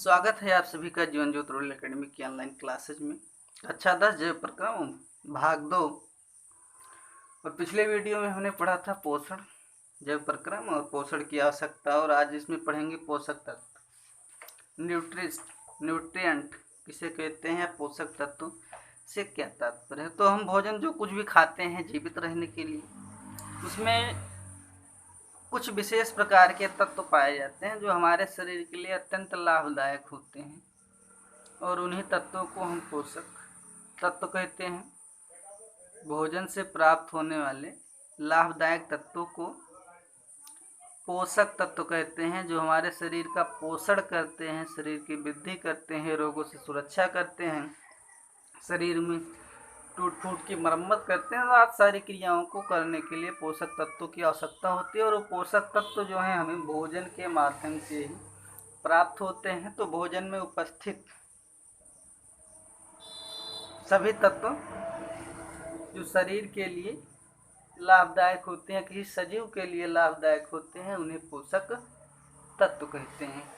स्वागत है आप सभी का जीवन ज्योति रूरल एकेडमी की ऑनलाइन क्लासेज में। कक्षा 10 जैव प्रक्रम भाग 2। और पिछले वीडियो में हमने पढ़ा था पोषण जैव प्रक्रम और पोषण की आवश्यकता, और आज इसमें पढ़ेंगे पोषक तत्व, न्यूट्रिएंट किसे कहते हैं, पोषक तत्व से क्या तात्पर्य है। तो हम भोजन जो कुछ भी खाते हैं जीवित रहने के लिए, उसमें कुछ विशेष प्रकार के तत्व पाए जाते हैं जो हमारे शरीर के लिए अत्यंत लाभदायक होते हैं, और उन्हीं तत्वों को हम पोषक तत्व कहते हैं। भोजन से प्राप्त होने वाले लाभदायक तत्वों को पोषक तत्व कहते हैं, जो हमारे शरीर का पोषण करते हैं, शरीर की वृद्धि करते हैं, रोगों से सुरक्षा करते हैं, शरीर में टूट फूट की मरम्मत करते हैं। आज सारी क्रियाओं को करने के लिए पोषक तत्वों की आवश्यकता होती है, और वो पोषक तत्व जो हैं हमें भोजन के माध्यम से ही प्राप्त होते हैं। तो भोजन में उपस्थित सभी तत्व जो शरीर के लिए लाभदायक होते हैं, किसी सजीव के लिए लाभदायक होते हैं, उन्हें पोषक तत्व कहते हैं।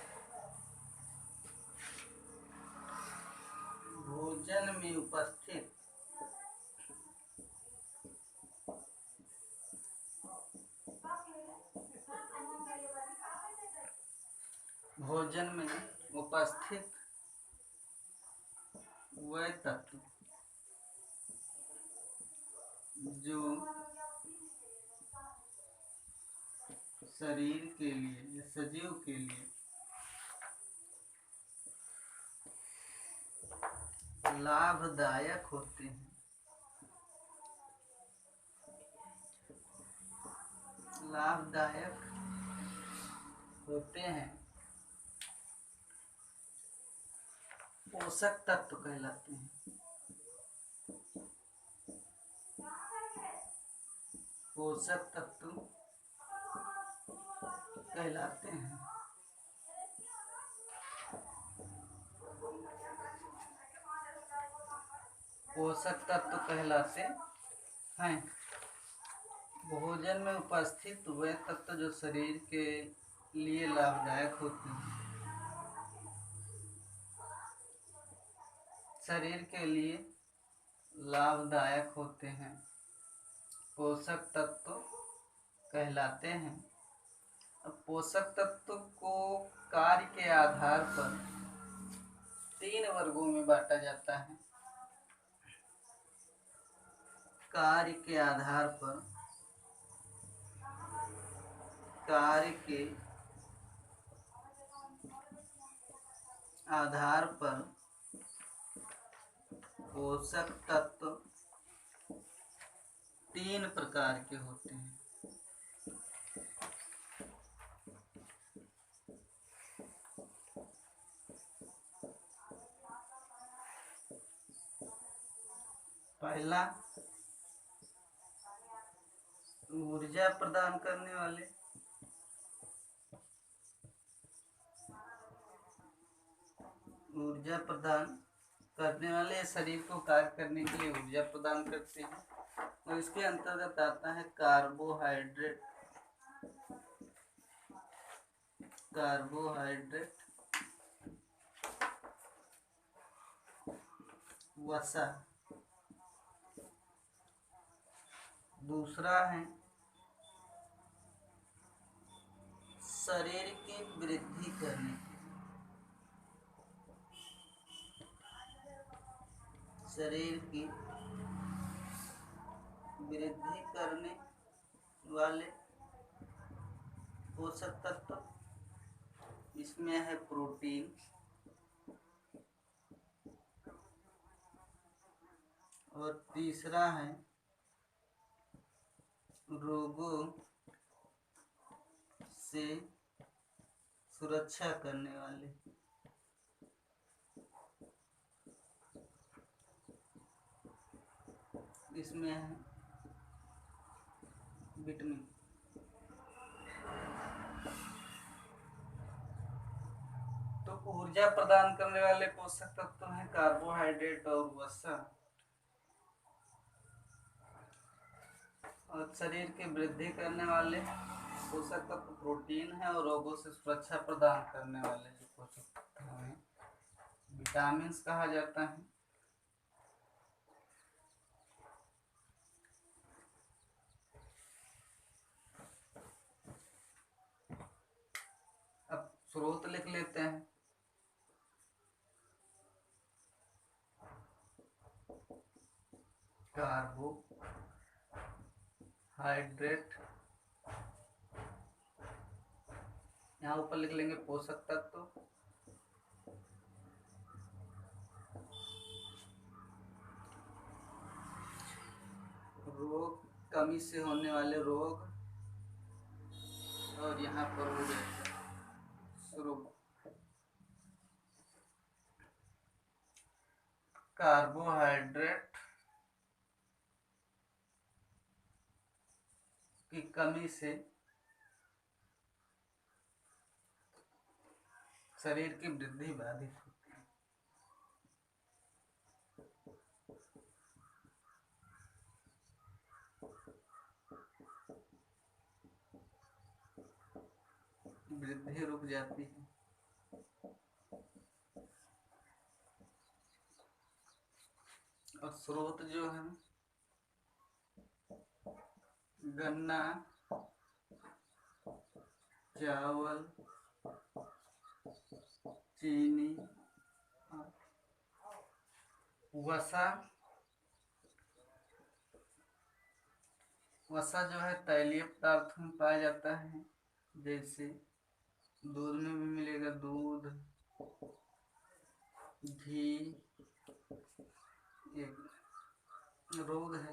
भोजन में उपस्थित वह तत्व जो शरीर के लिए या सजीव के लिए लाभदायक होते हैं, पोषक तत्व कहलाते हैं। पोषक तत्व कहलाते हैं। पोषक तत्व कहलाते हैं। भोजन में उपस्थित वे तत्व जो शरीर के लिए लाभदायक होते हैं, शरीर के लिए लाभदायक होते हैं, पोषक तत्व कहलाते हैं। अब पोषक तत्व को कार्य के आधार पर 3 वर्गों में बांटा जाता है। कार्य के आधार पर पोषक तत्व 3 प्रकार के होते हैं। पहला, ऊर्जा प्रदान करने वाले। शरीर को कार्य करने के लिए ऊर्जा प्रदान करते हैं, और इसके अंतर्गत आता है कार्बोहाइड्रेट, वसा। दूसरा है शरीर की वृद्धि करने वाले पोषक तत्व। इसमें है प्रोटीन, और तीसरा है रोगों से सुरक्षा करने वाले। इसमें है विटामिन। तो ऊर्जा प्रदान करने वाले पोषक तत्व हैं कार्बोहाइड्रेट और वसा, और शरीर की वृद्धि करने वाले पोषक तत्व प्रोटीन है, और रोगों से सुरक्षा प्रदान करने वाले जो पोषक तत्व हैं विटामिन कहा जाता है। अब स्रोत लिख लेते हैं। कार्बोहाइड्रेट, यहाँ ऊपर लिख लेंगे पोषक तत्व। रोग, कमी से होने वाले रोग, और यहाँ पर हो जाएगा स्रोत। कार्बोहाइड्रेट की कमी से शरीर की वृद्धि बाधित होती है। वृद्धि रुक जाती है। और स्रोत जो है गन्ना, चावल, चीनी, वसा। वसा जो है तैलीय पदार्थ में पाया जाता है, जैसे दूध में भी मिलेगा, दूध, घी। एक रोग है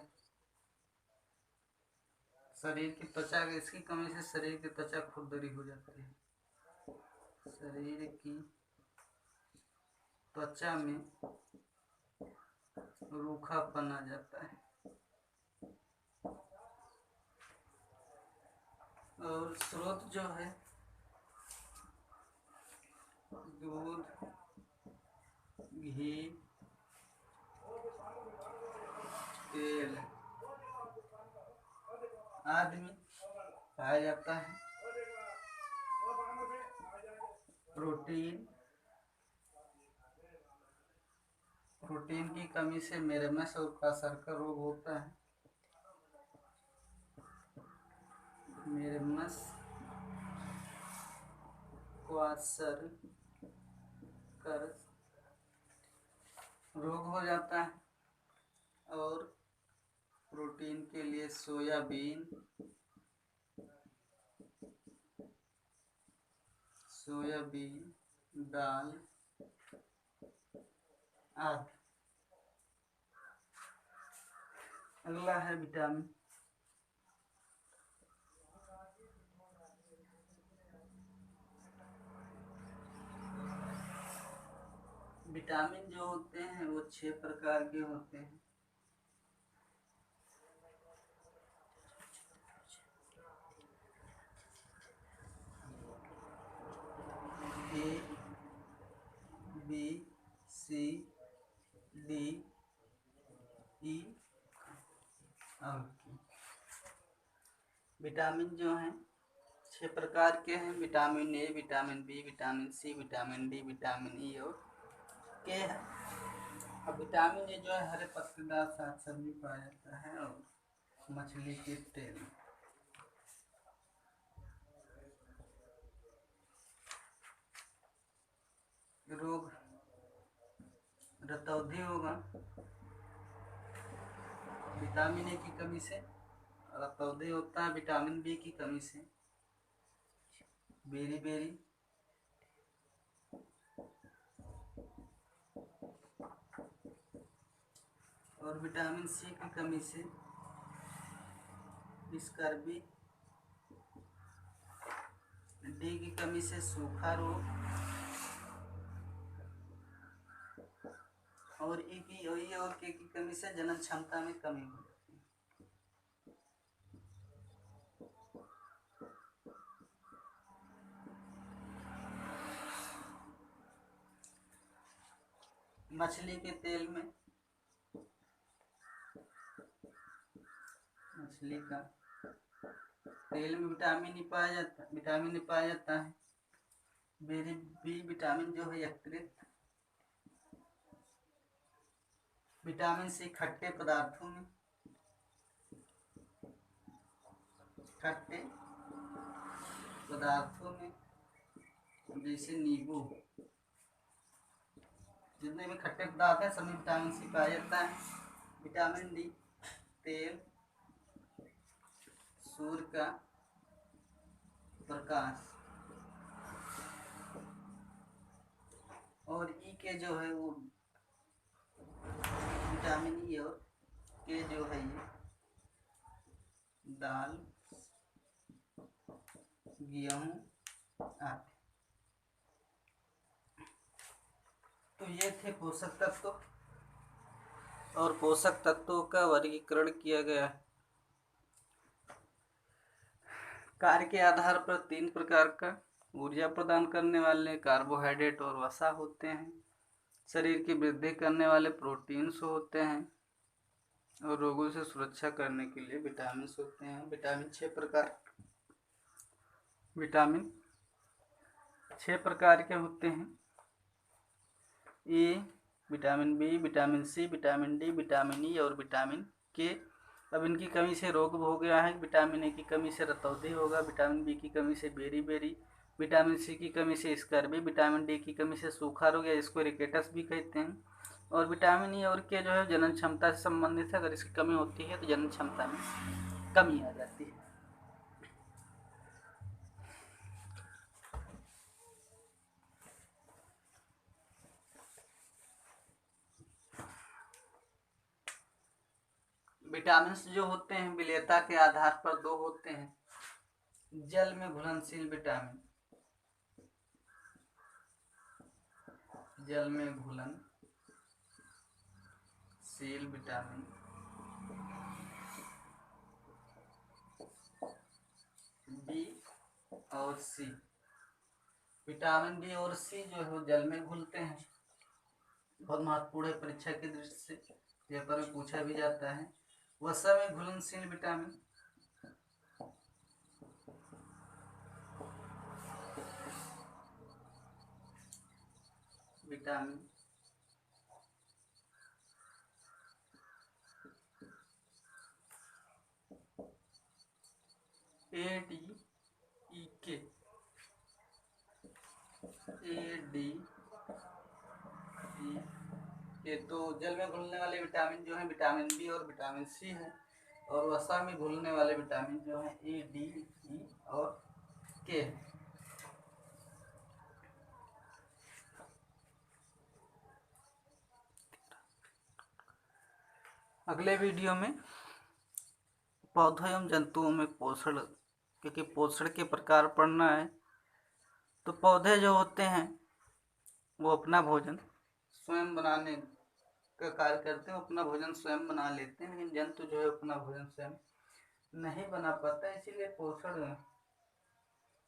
शरीर की त्वचा, इसकी कमी से शरीर की त्वचा खुरदरी हो जाती है। शरीर की त्वचा में रूखापन आ जाता है। और स्रोत जो है दूध, घी, तेल आदि में पाया जाता है। प्रोटीन, प्रोटीन की कमी से मेरेमस और क्वासर का रोग होता है। मेरेमस, क्वासर कर रोग हो जाता है। और प्रोटीन के लिए सोयाबीन, दाल आदि। अगला है विटामिन। विटामिन जो होते हैं वो 6 प्रकार के होते हैं। ए, बी, सी, डी, ई और विटामिन जो हैं 6 प्रकार के हैं। Vitamin A, vitamin B, vitamin C, vitamin D, vitamin E और के है। अब विटामिन ए जो है हरे पत्तेदार साग सब्जी पाया जाता है और मछली के तेल में। रोग, रतौंधी होगा विटामिन ए की कमी से, रतौंधी होता है विटामिन बी की कमी से। बेरी बेरी, और विटामिन सी की कमी से स्कर्वी, डी की कमी से सूखा रोग, और ई और के की कमी से जनन क्षमता में कमी हो जाती है। मछली के तेल में, मछली का तेल में विटामिन ई पाया जाता है। बेरी बी विटामिन जो है यकृत, विटामिन सी खट्टे पदार्थों में, खट्टे पदार्थों में जैसे नींबू, जितने भी खट्टे पदार्थ हैं सब में विटामिन सी पाया जाता है। विटामिन डी तेल, सूर्य का प्रकाश, और ई के जो है वो विटामिन ई और के जो है ये दाल, गेहूँ आदि। तो ये थे पोषक तत्व, और पोषक तत्वों का वर्गीकरण किया गया है। कार्य के आधार पर 3 प्रकार का ऊर्जा प्रदान करने वाले कार्बोहाइड्रेट और वसा होते हैं, शरीर की वृद्धि करने वाले प्रोटीन्स होते हैं, और रोगों से सुरक्षा करने के लिए विटामिन होते हैं। विटामिन 6 प्रकार के होते हैं। A, vitamin B, vitamin C, vitamin D, vitamin E और विटामिन के। अब इनकी कमी से रोग हो गया है। विटामिन ए की कमी से रतौंधी होगा, विटामिन बी की कमी से बेरी, विटामिन सी की कमी से स्कर्वी, विटामिन डी की कमी से सूखा रोग या इसको रिकेटस भी कहते हैं, और विटामिन ई और के जो है जनन क्षमता से संबंधित है। अगर इसकी कमी होती है तो जनन क्षमता में कमी आ जाती है। विटामिन जो होते हैं विलेयता के आधार पर 2 होते हैं। जल में घुलनशील विटामिन, जल में घुलनशील विटामिन बी और सी। विटामिन बी और सी जो है जल में घुलते हैं, बहुत महत्वपूर्ण है परीक्षा की दृष्टि से, पेपर में पूछा भी जाता है। वसा में घुलनशील vitamin, vitamin A D E के, ये तो जल में घुलने वाले विटामिन जो है विटामिन बी और विटामिन सी है, और वसा में घुलने वाले विटामिन जो है ए, डी, ई और के। अगले वीडियो में पौधों एवं जंतुओं में पोषण, क्योंकि पोषण के प्रकार पढ़ना है। तो पौधे जो होते हैं वो अपना भोजन स्वयं बनाने का कार्य करते हैं, अपना भोजन स्वयं बना लेते हैं, लेकिन जंतु जो है अपना भोजन स्वयं नहीं बना पाता। इसीलिए पोषण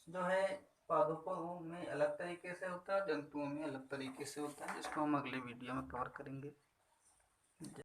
जो है पौधों में अलग तरीके से होता है, जंतुओं में अलग तरीके से होता है, जिसको हम अगले वीडियो में कवर करेंगे।